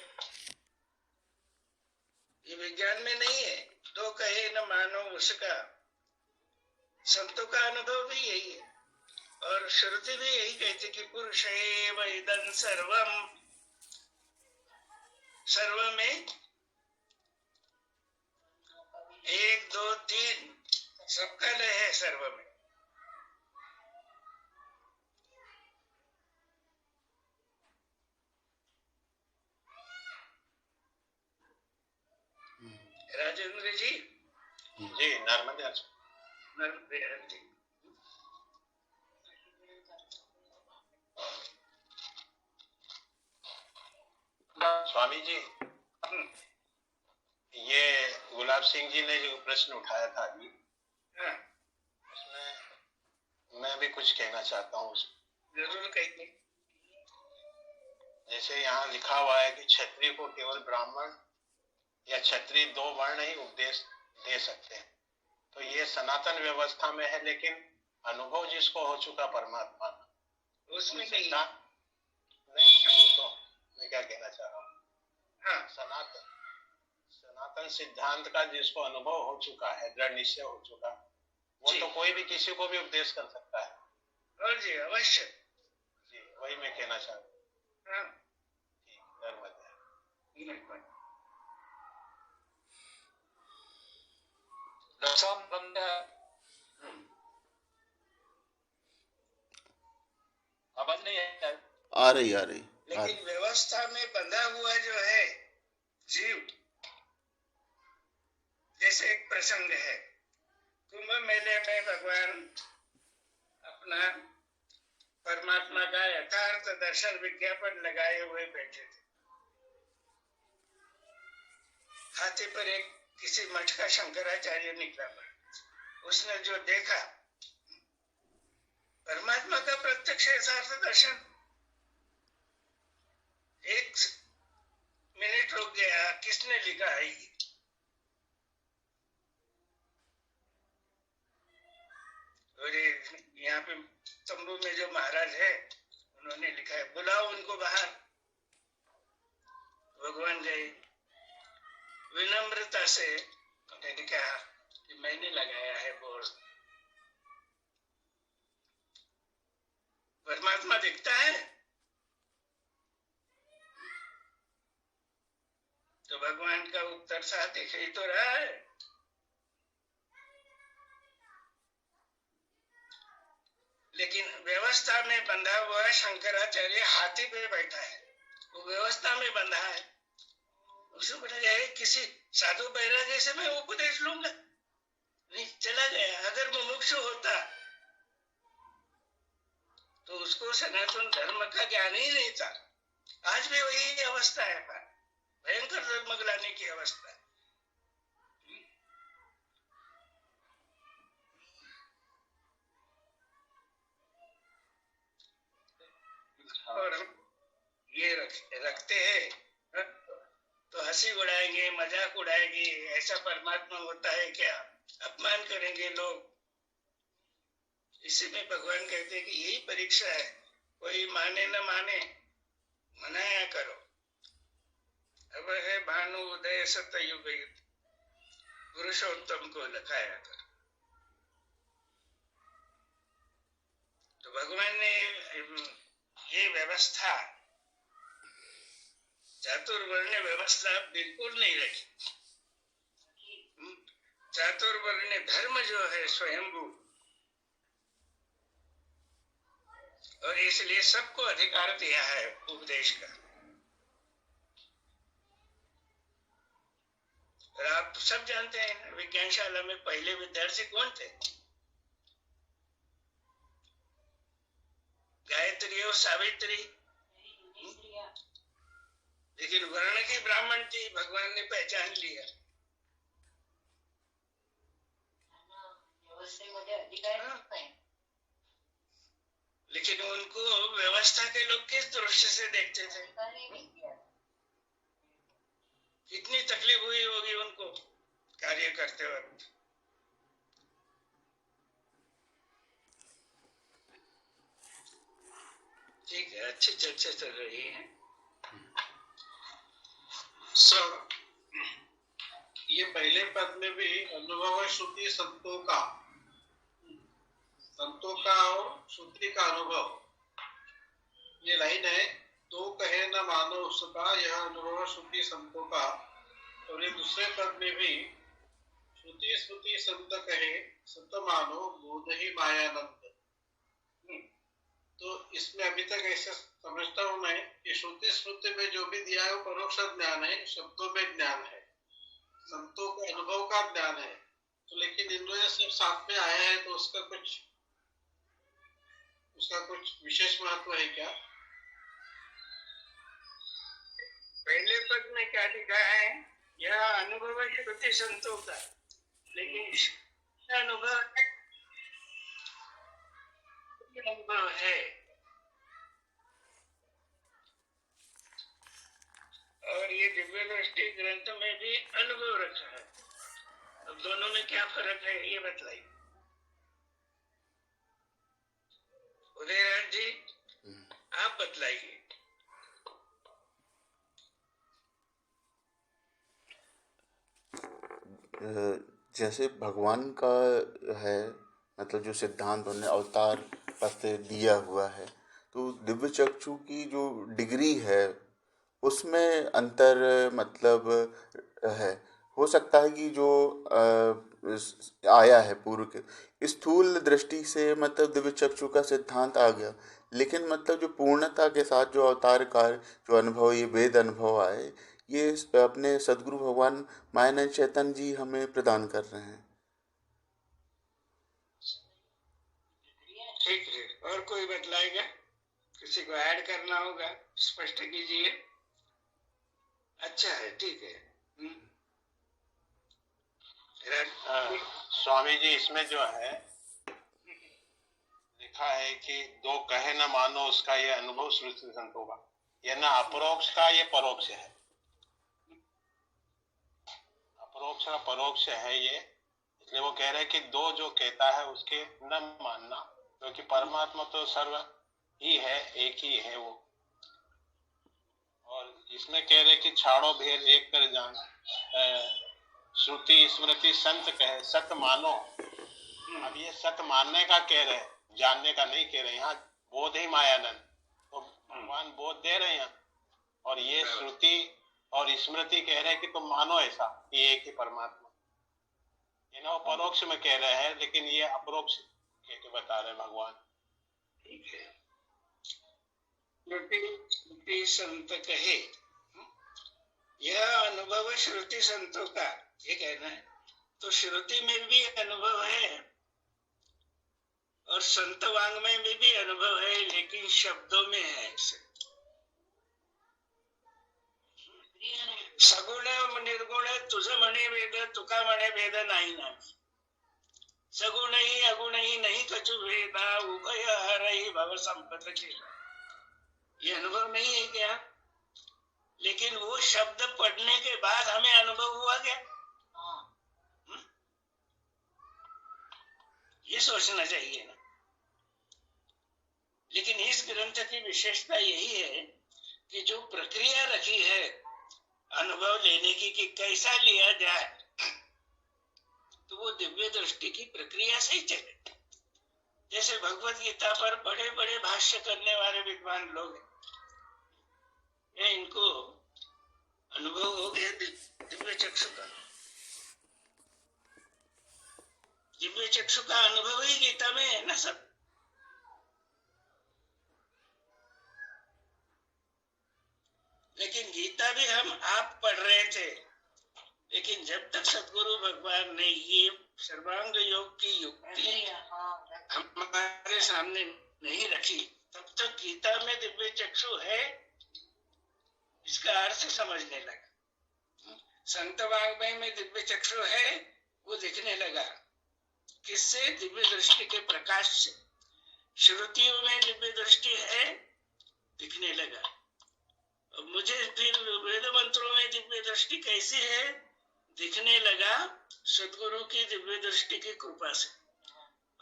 ये विज्ञान में नहीं है। दो कहे न मानो उसका, संतों का अनुभव भी यही है, और श्रुति भी यही कहती कि पुरुष एव इदं सर्वम, सर्व में 1 2 3 सबका लय है सर्व में। राजेंद्र जी जी नर्मदे नर्मदे। स्वामी जी, ये गुलाब सिंह जी ने जो प्रश्न उठाया था अभी, उसमें मैं भी कुछ कहना चाहता हूँ। जरूर कहिए। जैसे यहाँ लिखा हुआ है कि क्षत्रिय को केवल ब्राह्मण या क्षत्रिय 2 वर्ण ही उपदेश दे सकते हैं, तो ये सनातन व्यवस्था में है, लेकिन अनुभव जिसको हो चुका परमात्मा उसमें नहीं, तो मैं क्या कहना चाह रहा हूँ, हाँ, सनातन सिद्धांत का जिसको अनुभव हो चुका है, दृढ़ निश्चय हो चुका, वो तो कोई भी किसी को भी उपदेश कर सकता है। और जी अवश्य जी, वही मैं कहना चाह रहा हूँ। हाँ। आवाज नहीं है? आ रही लेकिन व्यवस्था में बंधा हुआ जो है जीव, जैसे एक प्रसंग है, कुंभ मेले में भगवान अपना परमात्मा का यथार्थ दर्शन विज्ञापन लगाए हुए बैठे थे। हाथी पर एक किसी मठ का शंकराचार्य निकला पड़ा। उसने जो देखा परमात्मा का प्रत्यक्ष यथार्थ दर्शन, 1 मिनट रुक गया, किसने लिखा है ये? और यहाँ पे तंबू में जो महाराज है उन्होंने लिखा है, बुलाओ उनको बाहर। भगवान गए, विनम्रता से उन्होंने कहा कि मैंने लगाया है बोर्ड। परमात्मा दिखता है तो भगवान का उत्तर साथ दिख ही तो रहा है। लेकिन व्यवस्था में बंधा हुआ शंकराचार्य हाथी पे बैठा है, वो व्यवस्था में बंधा है। उसको बोला जाए किसी साधु बैरागी से मैं उपदेश लूंगा, नहीं, चला गया। अगर मुमुक्षु होता तो उसको सनातन धर्म का ज्ञान ही नहीं था। आज भी वही अवस्था है, भयंकर धर्म ग्लानि की अवस्था है। और ये रखते हैं तो हंसी उड़ाएंगे, मजाक उड़ाएंगे, ऐसा परमात्मा होता है क्या, अपमान करेंगे लोग। इसी में भगवान कहते हैं कि यही परीक्षा है, कोई माने न माने, मनाया करो। अब है भानु उदय सतयुग, पुरुषोत्तम को लखाया करो। तो भगवान ने ये व्यवस्था, चातुर्वर्ण व्यवस्था बिल्कुल नहीं रखी। चातुर्वर्ण धर्म जो है स्वयंभू, और इसलिए सबको अधिकार दिया है उपदेश का। और आप तो सब जानते हैं विज्ञानशाला में पहले विद्यार्थी कौन थे? गायत्री और सावित्री। लेकिन वर्ण की ब्राह्मण थी, भगवान ने पहचान लिया। लेकिन उनको व्यवस्था के लोग किस दृष्टि से देखते थे? कितनी तकलीफ हुई होगी उनको कार्य करते वक्त। ठीक है, अच्छी चर्चा चल रही है सर। ये पहले पद में भी अनुभव श्रुति संतों का और श्रुति का अनुभव, ये लाइन है। 2 कहे कहे न मानो उसका, यह अनुभव श्रुति संतों का। और ये दूसरे पद में भी श्रुति स्मृति संत कहे सत मानो बोध ही मायानंद। तो इसमें अभी तक ऐसे समझता हूं मैं कि श्रुति स्मृति में जो भी दिया है वो परोक्ष ज्ञान है, शब्दों में ज्ञान है, संतों का अनुभव का ज्ञान है। तो लेकिन इनमें सब साथ में आया है तो उसका कुछ विशेष महत्व है क्या? पहले पद में क्या लिखा है? यह अनुभव है श्रुति संतों का, लेकिन अनुभव है और ये दिव्य दृष्टि ग्रंथ में भी अनुभव रखा है। अब दोनों में क्या फर्क है ये बतलाइए उदयराज जी, आप बतलाइए। जैसे भगवान का है, मतलब जो सिद्धांत उन्हें अवतार से दिया हुआ है, तो दिव्य चक्षु की जो डिग्री है उसमें अंतर मतलब है। हो सकता है कि जो आया है पूर्व के स्थूल दृष्टि से मतलब दिव्य चक्षु का सिद्धांत आ गया, लेकिन मतलब जो पूर्णता के साथ जो अवतार का जो अनुभव, ये वेद अनुभव आए, ये अपने सदगुरु भगवान मायानंद चैतन्य जी हमें प्रदान कर रहे हैं। ठीक है, और कोई बतलाएगा? किसी को ऐड करना होगा, स्पष्ट कीजिए। अच्छा है, ठीक है। स्वामी जी, इसमें जो है लिखा है कि दो कहे न मानो उसका ये अनुभव श्रुति संतों का, ये न अपरोक्ष का ये परोक्ष है, अपरोक्ष का परोक्ष है ये। इसलिए वो कह रहे हैं कि दो जो कहता है उसके न मानना, क्योंकि परमात्मा तो सर्व ही है, एक ही है वो। और इसमें कह रहे कि छाड़ो भेद एक कर जान, श्रुति स्मृति संत कहे सत मानो। अब ये सत मानने का कह रहे हैं, जानने का नहीं कह रहे। यहाँ बोध ही मायानंद, तो भगवान बोध दे रहे हैं, और ये श्रुति और स्मृति कह रहे हैं कि तुम मानो ऐसा कि एक ही परमात्मा। ये ना वो परोक्ष में कह रहे हैं, लेकिन ये अपरोक्ष कह के बता रहे हैं भगवान। ठीक है, श्रुति संत कहे, यह अनुभव श्रुति संतों का, ये कहना है। तो श्रुति में भी अनुभव है और संत वांग्मय में भी अनुभव है, लेकिन शब्दों में है। सगुण निर्गुण तुझ मणे वेद, तुका मणे भेद नाही ना। सगुण ही अगुण ही नहीं कछु भेदा, उभय हर ही भव संपत केला। ये अनुभव नहीं है क्या? लेकिन वो शब्द पढ़ने के बाद हमें अनुभव हुआ क्या? ये सोचना चाहिए ना। लेकिन इस ग्रंथ की विशेषता यही है कि जो प्रक्रिया रखी है अनुभव लेने की कि कैसा लिया जाए, तो वो दिव्य दृष्टि की प्रक्रिया से ही चले। जैसे भगवत गीता पर बड़े बड़े भाष्य करने वाले विद्वान लोग हैं, ये इनको अनुभव हो गया दिव्य चक्षु का। दिव्य चक्षु का अनुभव ही गीता में है ना सब। लेकिन गीता भी हम आप पढ़ रहे थे, लेकिन जब तक सदगुरु भगवान ने ये सर्वांग योग की युक्ति हमारे सामने नहीं रखी, तब तक गीता में दिव्य चक्षु है इसका अर्थ समझने लगा। संत वाङ्मय में दिव्य चक्षु है, वो दिखने लगा। किससे? दिव्य दृष्टि के प्रकाश से। श्रुतियों में दिव्य दृष्टि है, दिखने लगा। अब मुझे फिर वेद मंत्रों में दिव्य दृष्टि कैसी है, दिखने लगा सदगुरु की दिव्य दृष्टि की कृपा से।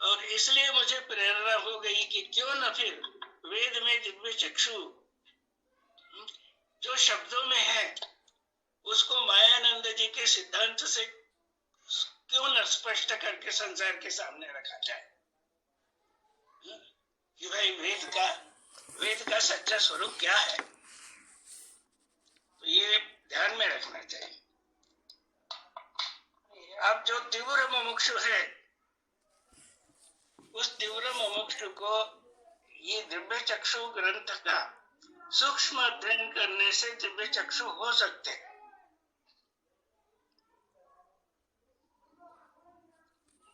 और इसलिए मुझे प्रेरणा हो गई कि क्यों न फिर वेद में दिव्य चक्षु जो शब्दों में है उसको मायानंद जी के सिद्धांत से क्यों न स्पष्ट करके संसार के सामने रखा जाए कि भाई वेद का सच्चा स्वरूप क्या है। ध्यान में रखना चाहिए। अब जो तीव्र मुमुक्षु है, उस तीव्र मुमुक्षु को ये दिव्य चक्षु ग्रंथ का सूक्ष्म अध्ययन करने से दिव्य चक्षु हो सकते हैं।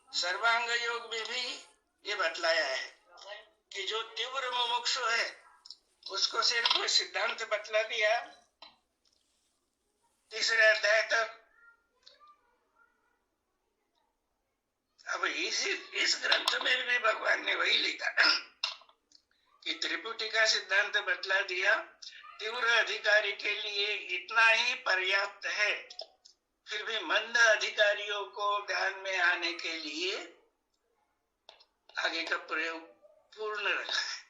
सर्वांग योग में भी ये बतलाया है कि जो तीव्र मुमुक्षु है उसको सिर्फ सिद्धांत बतला दिया तीसरे अध्याय तक। अब इस ग्रंथ में भी भगवान ने वही लिखा कि त्रिपुटी का सिद्धांत बतला दिया, तीव्र अधिकारी के लिए इतना ही पर्याप्त है। फिर भी मंद अधिकारियों को ध्यान में आने के लिए आगे का प्रयोग पूर्ण रखा है।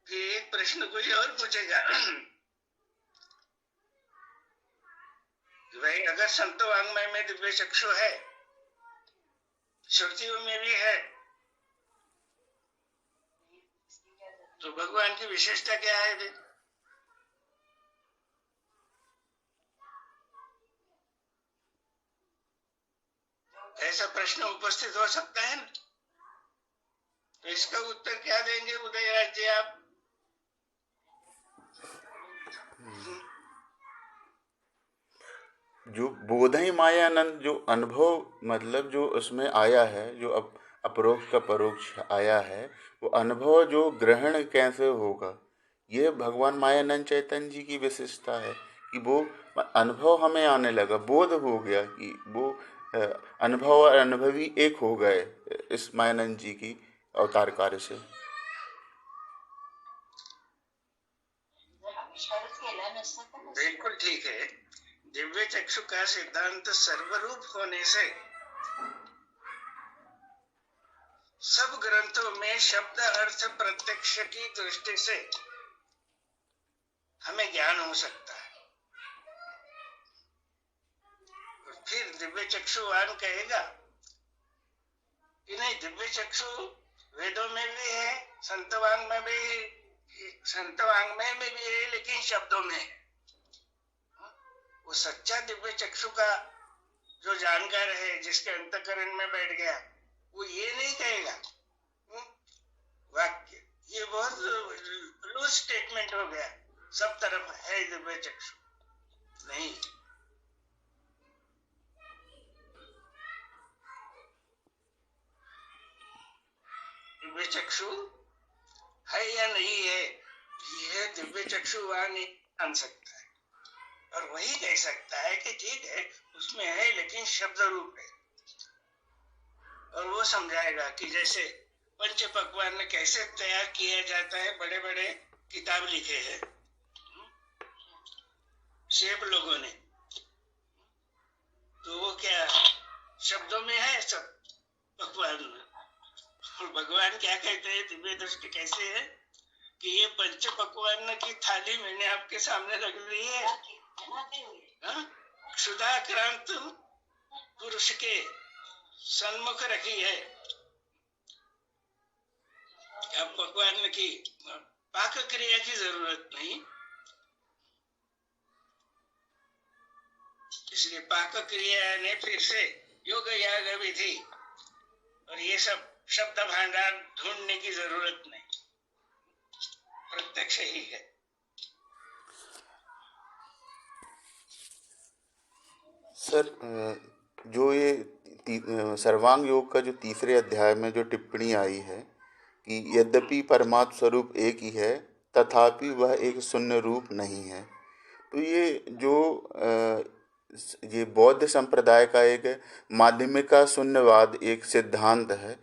फिर एक प्रश्न कोई और पूछेगा कि भाई अगर संतो वाङ्मय में दिव्य चक्षु है, श्रुतियों में भी है, तो भगवान की विशेषता क्या है फिर? ऐसा प्रश्न उपस्थित हो सकता है ना? तो इसका उत्तर क्या देंगे उदयराज जी आप? जो बोधई मायानंद जो अनुभव मतलब जो उसमें आया है, जो अपरोक्ष का परोक्ष आया है, वो अनुभव जो ग्रहण कैसे होगा, ये भगवान मायानंद चैतन्य जी की विशेषता है कि वो अनुभव हमें आने लगा, बोध हो गया कि वो अनुभव और अनुभवी एक हो गए इस मायानंद जी की अवतार कार्य से। बिल्कुल ठीक है। दिव्य चक्षु का सिद्धांत सर्वरूप होने से सब ग्रंथों में शब्द अर्थ प्रत्यक्ष की दृष्टि से हमें ज्ञान हो सकता है। फिर दिव्य चक्षुवान कहेगा कि नहीं, दिव्य चक्षु वेदों में भी है, संतवांग में भी है, लेकिन शब्दों में है। वो सच्चा दिव्य चक्षु का जो जानकार है, जिसके अंतःकरण में बैठ गया, वो ये नहीं कहेगा वाक्य, ये बहुत लूज स्टेटमेंट हो गया, सब तरफ है दिव्य चक्षु। नहीं, दिव्य चक्षु है या नहीं है, यह दिव्य चक्षु वहां नहीं जान सकता है। और वही कह सकता है कि ठीक है, उसमें है लेकिन शब्द रूप है। और वो समझाएगा कि जैसे पंच पकवान कैसे तैयार किया जाता है, बड़े बड़े किताब लिखे हैं शेफ लोगों ने, तो वो क्या शब्दों में है सब पकवान में। और भगवान क्या कहते हैं, दिव्य दृष्टि कैसे है कि ये पंच पकवान की थाली मैंने आपके सामने रख दी है, क्षुधाक्रांत पुरुष के सन्मुख रखी है। अब पकवान की पाक क्रिया की जरूरत नहीं, इसलिए पाक क्रिया ने फिर से योग याग विधि और ये सब शब्द भांडार ढूंढने की जरूरत नहीं, प्रत्यक्ष ही है। सर, जो ये सर्वांग योग का जो तीसरे अध्याय में जो टिप्पणी आई है कि यद्यपि परमात्म स्वरूप एक ही है तथापि वह एक शून्य रूप नहीं है, तो ये जो ये बौद्ध संप्रदाय का एक माध्यमिका शून्यवाद एक सिद्धांत है,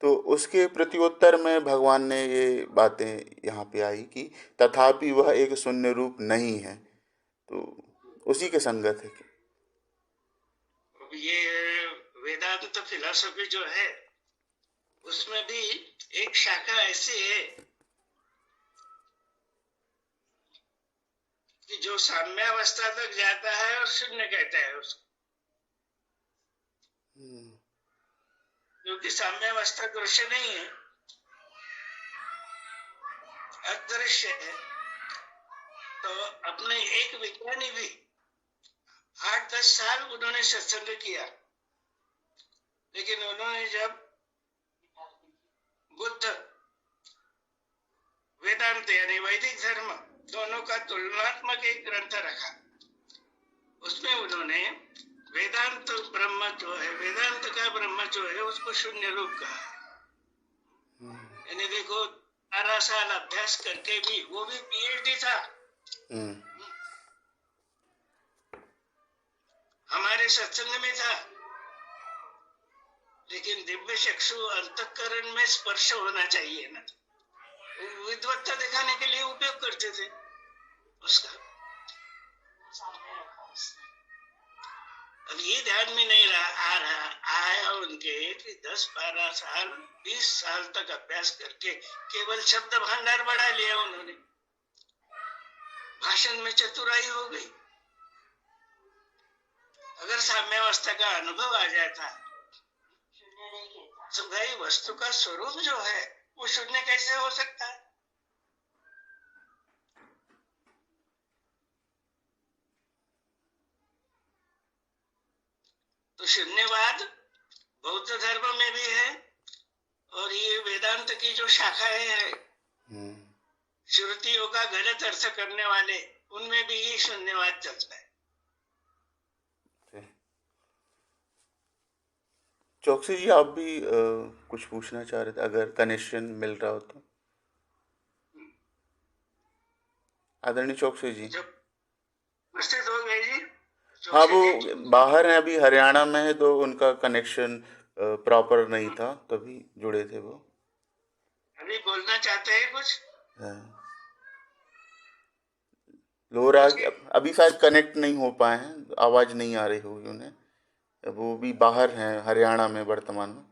तो उसके प्रत्युत्तर में भगवान ने ये बातें यहाँ पे आई कि तथापि वह एक शून्य रूप नहीं है, तो उसी के संगत है कि ये वेदांत फिलॉसफी जो है उसमें भी एक शाखा ऐसी है कि जो साम्यावस्था तक जाता है और शून्य कहता है उसको। क्योंकि साम्यावस्था दृश्य नहीं है, अदृश्य है। तो अपने एक विज्ञानी भी 8-10 साल उन्होंने सत्संग किया, लेकिन उन्होंने जब बुद्ध वेदांत यानी वैदिक धर्म दोनों का तुलनात्मक एक ग्रंथ रखा, उसमें उन्होंने वेदांत ब्रह्म जो है, वेदांत का ब्रह्म जो है उसको शून्य रूप कहा। यानी देखो 12 साल अभ्यास करके भी, वो भी पीएचडी था, हमारे सत्संग में था, लेकिन दिव्य चक्षु अंतःकरण में स्पर्श होना चाहिए ना, विद्वत्ता दिखाने के लिए उपयोग करते थे उसका। सामने रखा उसने। अब ये ध्यान में नहीं आया उनके कि 10-12 साल 20 साल तक अभ्यास करके केवल शब्द भंडार बढ़ा लिया उन्होंने, भाषण में चतुराई हो गई। अगर साम्यावस्था का अनुभव आ जाता शून्य नहीं कहता। तो भाई वस्तु का स्वरूप जो है वो शून्य कैसे हो सकता है? तो शून्यवाद बौद्ध धर्म में भी है, और ये वेदांत की जो शाखाएं हैं श्रुतियों का गलत अर्थ करने वाले, उनमें भी ये शून्यवाद चलता है। चौकसी जी, आप भी कुछ पूछना चाह रहे थे, अगर कनेक्शन मिल रहा हो तो। आदरणीय चौकसी जी। उपस्थित हो गए जी? हाँ, वो बाहर हैं, अभी हरियाणा में है, तो उनका कनेक्शन प्रॉपर नहीं था, तभी जुड़े थे वो। अभी बोलना चाहते हैं कुछ? लोरा अभी शायद कनेक्ट नहीं हो पाए हैं, आवाज नहीं आ रही होगी उन्हें, वो भी बाहर हैं हरियाणा में वर्तमान में।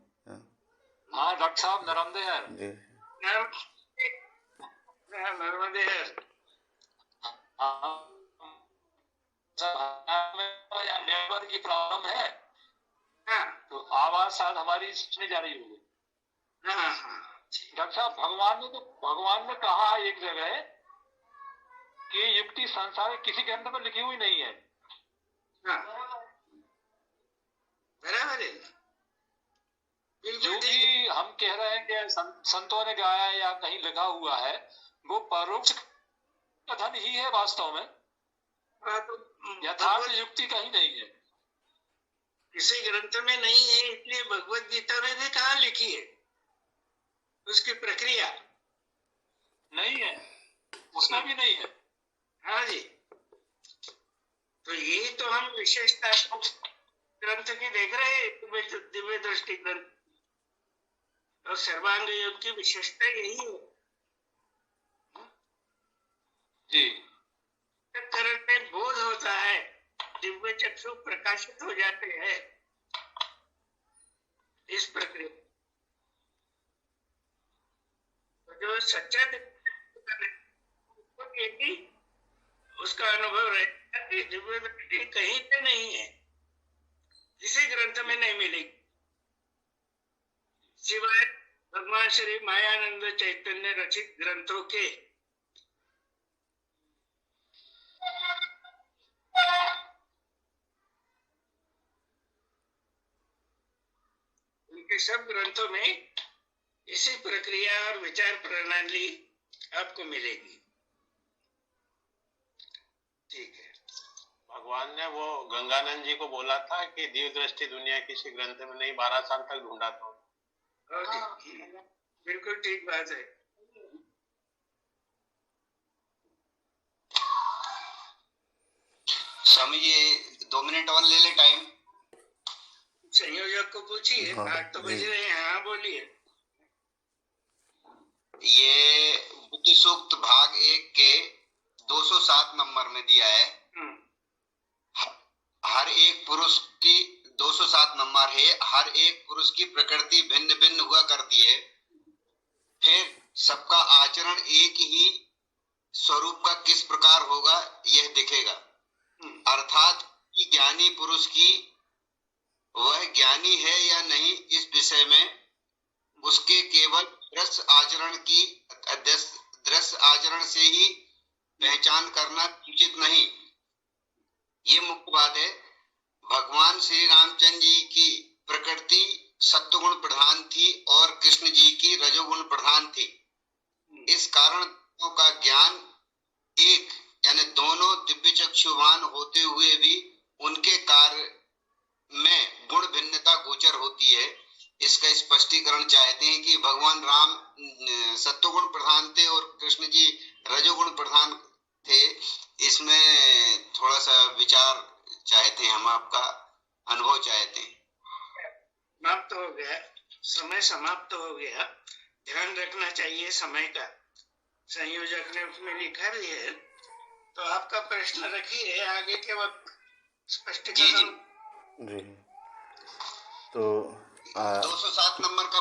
हाँ डॉक्टर साहब, नर्मदे हर जी। नर्मदे हर। नेटवर्क की प्रॉब्लम है, हाँ, तो आवाज शायद हमारी सुनी जा रही होगी। हाँ। डॉक्टर साहब, भगवान ने कहा एक जगह कि युक्ति संसार में किसी के अंदर में लिखी हुई नहीं है। बराबर है, जो भी हम कह रहे हैं कि संतों ने गाया या कहीं लिखा हुआ है, वो परोक्ष कथन ही है वास्तव में, यथार्थ युक्ति कहीं नहीं है, किसी ग्रंथ में नहीं है। इसलिए भगवत गीता में भी कहाँ लिखी है, उसकी प्रक्रिया नहीं है, उसमें भी नहीं है। हाँ जी, तो यही तो हम विशेषता ग्रंथ की देख रहे हैं, दिव्य दृष्टि ग्रंथ, और सर्वांग योग की विशेषता यही है जी। करण में बोध होता है, दिव्य चक्षु प्रकाशित हो जाते हैं, इस प्रक्रिया जो सच्चा यदि उसका अनुभव रहेगा कि दिव्य दृष्टि कहीं पे नहीं है, किसी ग्रंथ में नहीं मिलेगी, सिवाय भगवान श्री मायानंद चैतन्य रचित ग्रंथों के। उनके सब ग्रंथों में इसी प्रक्रिया और विचार प्रणाली आपको मिलेगी। ठीक है। भगवान ने वो गंगानंद जी को बोला था कि दिव्य दृष्टि दुनिया किसी ग्रंथ में नहीं, 12 साल तक ढूंढा था। बिल्कुल ठीक बात है। स्वामी जी 2 मिनट और ले ले टाइम। संयोजक को पूछिए, 8 तो बज रहे हैं। हाँ बोलिए। ये बुद्धि सूक्त भाग 1 के 207 नंबर में दिया है। हर एक पुरुष की 207 नंबर है, हर एक पुरुष की प्रकृति भिन्न भिन्न हुआ करती है, फिर सबका आचरण एक ही स्वरूप का किस प्रकार होगा यह दिखेगा। अर्थात कि ज्ञानी पुरुष की वह ज्ञानी है या नहीं इस विषय में उसके केवल दृश्य आचरण से ही पहचान करना उचित नहीं। ये मुख्य बात है। भगवान श्री रामचंद्र जी की प्रकृति सत्वगुण प्रधान थी और कृष्ण जी की रजोगुण प्रधान थी। इस कारण का ज्ञान एक यानी दोनों दिव्य चक्षुवान होते हुए भी उनके कार्य में गुण भिन्नता गोचर होती है। इसका स्पष्टीकरण चाहते हैं कि भगवान राम सत्वगुण प्रधान थे और कृष्ण जी रजोगुण प्रधान थे। इसमें थोड़ा सा विचार चाहते हैं, हम आपका अनुभव चाहते हैं। समाप्त हो गया, समय समाप्त हो गया। ध्यान रखना चाहिए समय का। संयोजक ने उसमें लिखा भी है, तो आपका प्रश्न रखिए आगे के वक्त स्पष्टीकरण। जी तो 207 नंबर का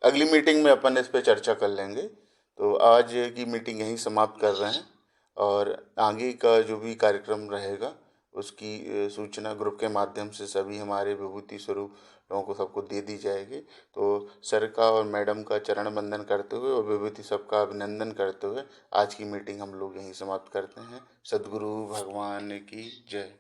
अगली मीटिंग में अपन इस पे चर्चा कर लेंगे। तो आज की मीटिंग यहीं समाप्त कर रहे हैं और आगे का जो भी कार्यक्रम रहेगा उसकी सूचना ग्रुप के माध्यम से सभी हमारे विभूति स्वरूप लोगों को सबको दे दी जाएगी। तो सर का और मैडम का चरण वंदन करते हुए और विभूति सबका अभिनंदन करते हुए आज की मीटिंग हम लोग यहीं समाप्त करते हैं। सद्गुरु भगवान की जय।